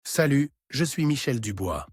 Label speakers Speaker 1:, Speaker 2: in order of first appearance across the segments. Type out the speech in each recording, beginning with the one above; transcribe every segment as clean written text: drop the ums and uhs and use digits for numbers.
Speaker 1: Salut, je suis Michel Dubois.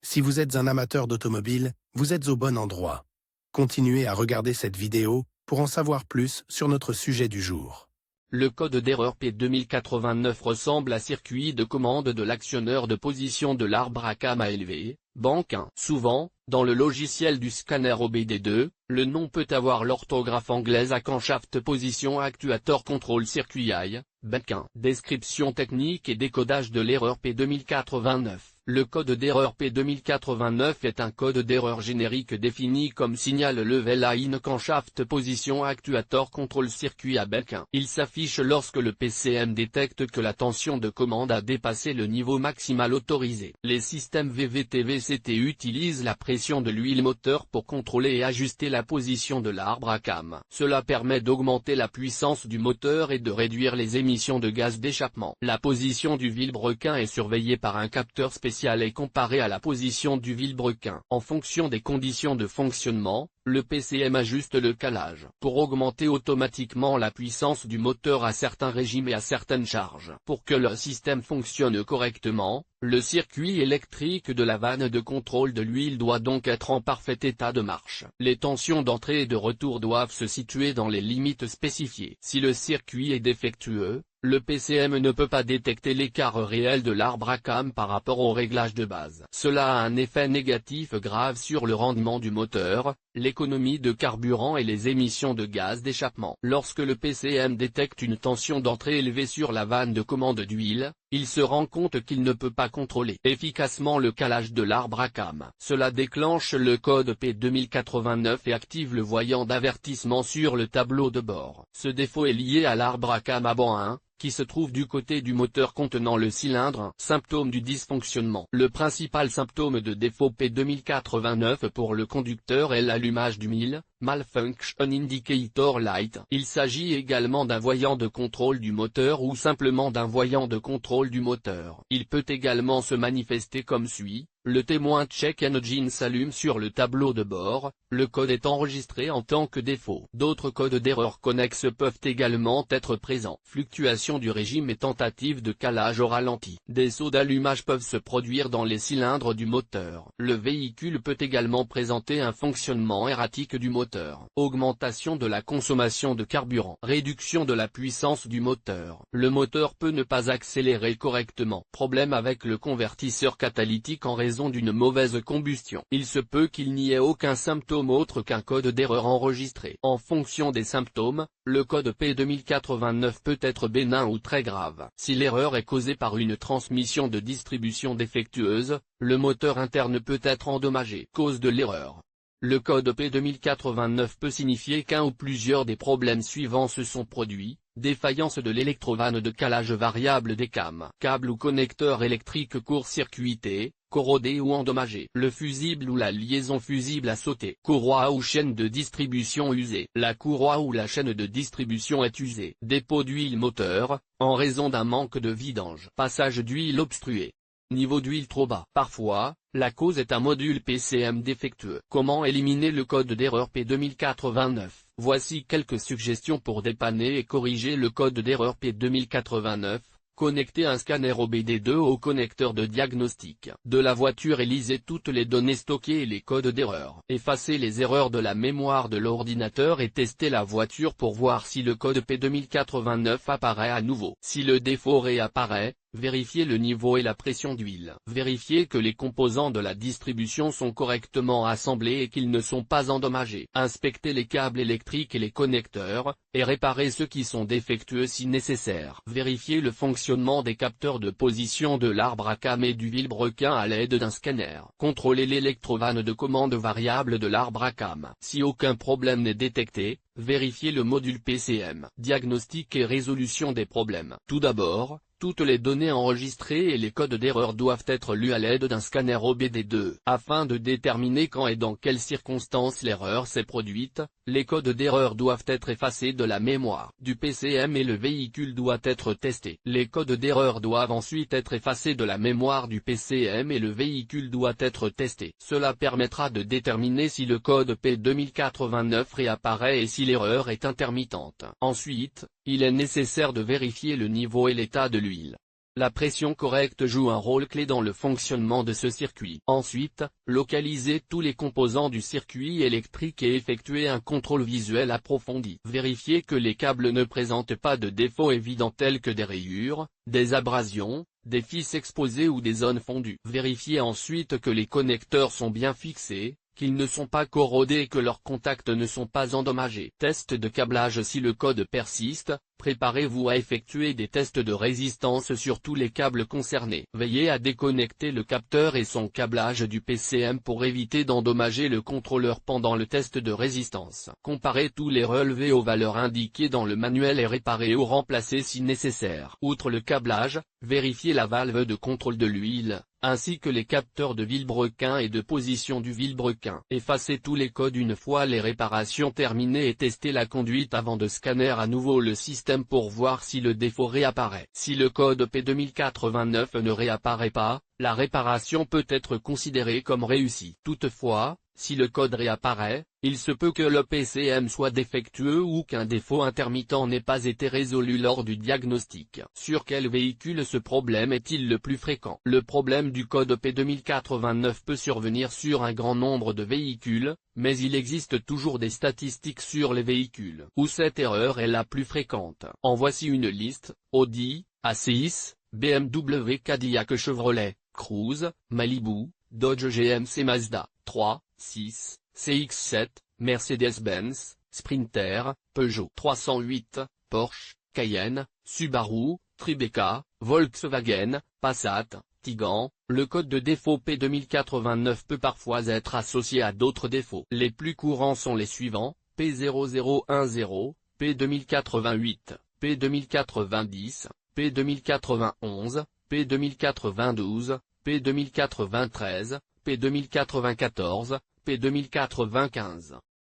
Speaker 1: Si vous êtes un amateur d'automobile, vous êtes au bon endroit. Continuez à regarder cette vidéo pour en savoir plus sur notre sujet du jour.
Speaker 2: Le code d'erreur P2089 ressemble à circuit de commande de l'actionneur de position de l'arbre à cames à élever, banque 1. Souvent, dans le logiciel du scanner OBD2, le nom peut avoir l'orthographe anglaise à camshaft position actuator control circuit I, bank 1. Description technique et décodage de l'erreur P2089. Le code d'erreur P2089 est un code d'erreur générique défini comme signal level in camshaft position actuator control circuit à bank 1. Il s'affiche lorsque le PCM détecte que la tension de commande a dépassé le niveau maximal autorisé. Les systèmes VVT-VCT utilisent la pression de l'huile moteur pour contrôler et ajuster la position de l'arbre à cames. Cela permet d'augmenter la puissance du moteur et de réduire les émissions de gaz d'échappement. La position du vilebrequin est surveillée par un capteur spécial et comparée à la position du vilebrequin. En fonction des conditions de fonctionnement, le PCM ajuste le calage pour augmenter automatiquement la puissance du moteur à certains régimes et à certaines charges. Pour que le système fonctionne correctement, le circuit électrique de la vanne de contrôle de l'huile doit donc être en parfait état de marche. Les tensions d'entrée et de retour doivent se situer dans les limites spécifiées. Si le circuit est défectueux, le PCM ne peut pas détecter l'écart réel de l'arbre à cames par rapport au réglage de base. Cela a un effet négatif grave sur le rendement du moteur, l'économie de carburant et les émissions de gaz d'échappement. Lorsque le PCM détecte une tension d'entrée élevée sur la vanne de commande d'huile, il se rend compte qu'il ne peut pas contrôler efficacement le calage de l'arbre à cames. Cela déclenche le code P2089 et active le voyant d'avertissement sur le tableau de bord. Ce défaut est lié à l'arbre à cames à banc 1, qui se trouve du côté du moteur contenant le cylindre. Symptômes du dysfonctionnement. Le principal symptôme de défaut P2089 pour le conducteur est l'allumage du MIL, Malfunction Indicator Light. Il s'agit également d'un voyant de contrôle du moteur ou simplement d'un voyant de contrôle du moteur. Il peut également se manifester comme suit. Le témoin check engine s'allume sur le tableau de bord, le code est enregistré en tant que défaut. D'autres codes d'erreur connexes peuvent également être présents. Fluctuation du régime et tentative de calage au ralenti. Des sauts d'allumage peuvent se produire dans les cylindres du moteur. Le véhicule peut également présenter un fonctionnement erratique du moteur. Augmentation de la consommation de carburant. Réduction de la puissance du moteur. Le moteur peut ne pas accélérer correctement. Problème avec le convertisseur catalytique en raison d'une mauvaise combustion. Il se peut qu'il n'y ait aucun symptôme autre qu'un code d'erreur enregistré. En fonction des symptômes, le code P2089 peut être bénin ou très grave. Si l'erreur est causée par une transmission de distribution défectueuse, le moteur interne peut être endommagé. Cause de l'erreur. Le code P2089 peut signifier qu'un ou plusieurs des problèmes suivants se sont produits. Défaillance de l'électrovanne de calage variable des cames. Câble ou connecteur électrique court-circuité, corrodé ou endommagé. Le fusible ou la liaison fusible a sauté. Courroie ou chaîne de distribution usée. La courroie ou la chaîne de distribution est usée. Dépôt d'huile moteur, en raison d'un manque de vidange. Passage d'huile obstrué. Niveau d'huile trop bas. Parfois, la cause est un module PCM défectueux. Comment éliminer le code d'erreur P2089? Voici quelques suggestions pour dépanner et corriger le code d'erreur P2089. Connectez un scanner OBD2 au connecteur de diagnostic de la voiture et lisez toutes les données stockées et les codes d'erreur. Effacez les erreurs de la mémoire de l'ordinateur et testez la voiture pour voir si le code P2089 apparaît à nouveau. Si le défaut réapparaît, vérifiez le niveau et la pression d'huile. Vérifiez que les composants de la distribution sont correctement assemblés et qu'ils ne sont pas endommagés. Inspectez les câbles électriques et les connecteurs, et réparez ceux qui sont défectueux si nécessaire. Vérifiez le fonctionnement des capteurs de position de l'arbre à cames et du vilebrequin à l'aide d'un scanner. Contrôlez l'électrovanne de commande variable de l'arbre à cames. Si aucun problème n'est détecté, vérifiez le module PCM. Diagnostic et résolution des problèmes. Tout d'abord, toutes les données enregistrées et les codes d'erreur doivent être lus à l'aide d'un scanner OBD2. Afin de déterminer quand et dans quelles circonstances l'erreur s'est produite, les codes d'erreur doivent être effacés de la mémoire du PCM et le véhicule doit être testé. Les codes d'erreur doivent ensuite être effacés de la mémoire du PCM et le véhicule doit être testé. Cela permettra de déterminer si le code P2089 réapparaît et si l'erreur est intermittente. Ensuite, il est nécessaire de vérifier le niveau et l'état de l'huile. La pression correcte joue un rôle clé dans le fonctionnement de ce circuit. Ensuite, localisez tous les composants du circuit électrique et effectuez un contrôle visuel approfondi. Vérifiez que les câbles ne présentent pas de défauts évidents tels que des rayures, des abrasions, des fils exposés ou des zones fondues. Vérifiez ensuite que les connecteurs sont bien fixés, qu'ils ne sont pas corrodés et que leurs contacts ne sont pas endommagés. Test de câblage. Si le code persiste, préparez-vous à effectuer des tests de résistance sur tous les câbles concernés. Veillez à déconnecter le capteur et son câblage du PCM pour éviter d'endommager le contrôleur pendant le test de résistance. Comparez tous les relevés aux valeurs indiquées dans le manuel et réparez ou remplacez si nécessaire. Outre le câblage, vérifiez la valve de contrôle de l'huile, ainsi que les capteurs de vilebrequin et de position du vilebrequin. Effacez tous les codes une fois les réparations terminées et testez la conduite avant de scanner à nouveau le système pour voir si le défaut réapparaît. Si le code P2089 ne réapparaît pas, la réparation peut être considérée comme réussie. Toutefois, si le code réapparaît, il se peut que le PCM soit défectueux ou qu'un défaut intermittent n'ait pas été résolu lors du diagnostic. Sur quel véhicule ce problème est-il le plus fréquent? Le problème du code P2089 peut survenir sur un grand nombre de véhicules, mais il existe toujours des statistiques sur les véhicules où cette erreur est la plus fréquente. En voici une liste: Audi, A6, BMW, Cadillac, Chevrolet, Cruze, Malibu, Dodge, GMC, Mazda 3, 6, CX-7, Mercedes-Benz, Sprinter, Peugeot 308, Porsche, Cayenne, Subaru, Tribeca, Volkswagen, Passat, Tiguan. Le code de défaut P2089 peut parfois être associé à d'autres défauts. Les plus courants sont les suivants: P0010, P2088, P2090, P2091, P2092, P2093, P2094, P2095.